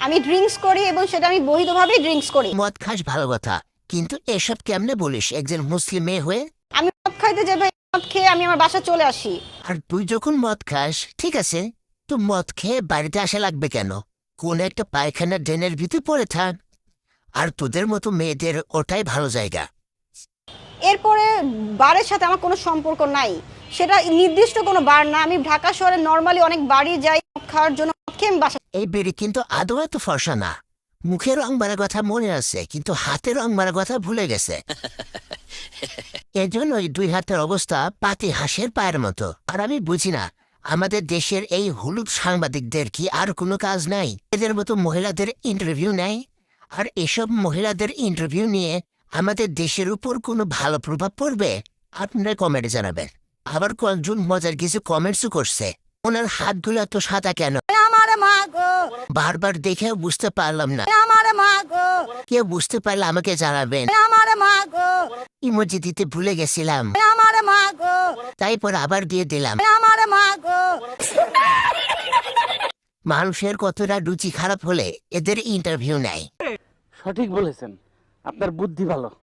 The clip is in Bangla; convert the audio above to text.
আমি ড্রিঙ্কস করি এবং সেটা আমি বৈধভাবেই ড্রিঙ্কস করি। মদ খাস ভালো কথা, কিন্তু এসব কেমনে বলিস একজন মুসলিম মেয়ে হয়ে? আমি মদ খাইতে যাই ভাই, মদ খেয়ে আমি আমার বাসা চলে আসি। আর তুই যখন মদ খাস ঠিক আছে, তো মদ খেয়ে বাড়িতে আসা লাগবে কেন? কোন একটা পায়খানার ড্রেনের ভিতরে পড়ে থাক। আর তোদের মতো মেয়েদের ওটাই ভালো জায়গা। এরপরে বারের সাথে আমার কোনো সম্পর্ক নাই, সেটা নির্দিষ্ট কোনো বার না। আমি ঢাকা শহরে নর্মালি অনেক বাড়ি যাই মদ খাওয়ার জন্য, মদ খেয়ে আমি বাসা। এই বেরি কিন্তু আদৌ এত ফর্সা না। মুখে রং মারার কথা মনে আছে, কিন্তু হাতে রং মারার কথা ভুলে গেছে। এজন্য ওই দুই হাতের অবস্থা পাতি হাঁসের পায়ের মতো। আর আমি বুঝি না, আমাদের দেশের এই হলুদ সাংবাদিকদের কি আর কোনো কাজ নাই? এদের মতো মহিলাদের ইন্টারভিউ নেয়, আর এসব মহিলাদের ইন্টারভিউ নিয়ে আমাদের দেশের উপর কোনো ভালো প্রভাব পড়বে? আপনারা কমেন্টে জানাবেন। আবার কয়েকজন মজার কিছু কমেন্টসও করছে, ওনার হাতগুলো এত সাদা কেন? আমার মা গো, বারবার দেখেও বুঝতে পারলাম না। আমার মা গো, কেউ বুঝতে পারলে আমাকে জানাবেন। আমার মা গো, ইমোজি দিতে ভুলে গেছিলাম, আমার মা গো, তাই পর আবার দিয়ে দিলাম। আমার মা গো। মানুষের কতটা রুচি খারাপ হলে এদের ইন্টারভিউ নেয়। সঠিক বলেছেন, আপনার বুদ্ধি ভালো।